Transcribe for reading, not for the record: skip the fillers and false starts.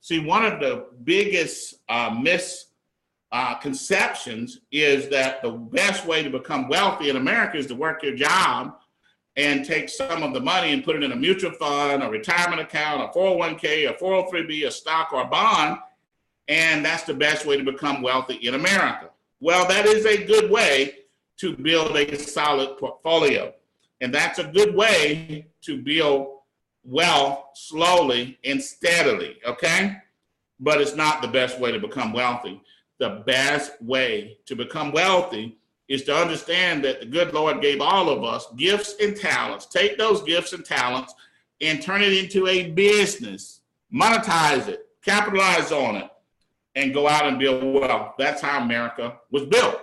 See, one of the biggest misconceptions is that the best way to become wealthy in America is to work your job and take some of the money and put it in a mutual fund, a retirement account, a 401k, a 403b, a stock, or a bond, and that's the best way to become wealthy in America. Well, that is a good way to build a solid portfolio, and that's a good way to build wealth slowly and steadily, okay? But it's not the best way to become wealthy. The best way to become wealthy is to understand that the good Lord gave all of us gifts and talents. Take those gifts and talents and turn it into a business, monetize it, capitalize on it, and go out and build wealth. That's how America was built.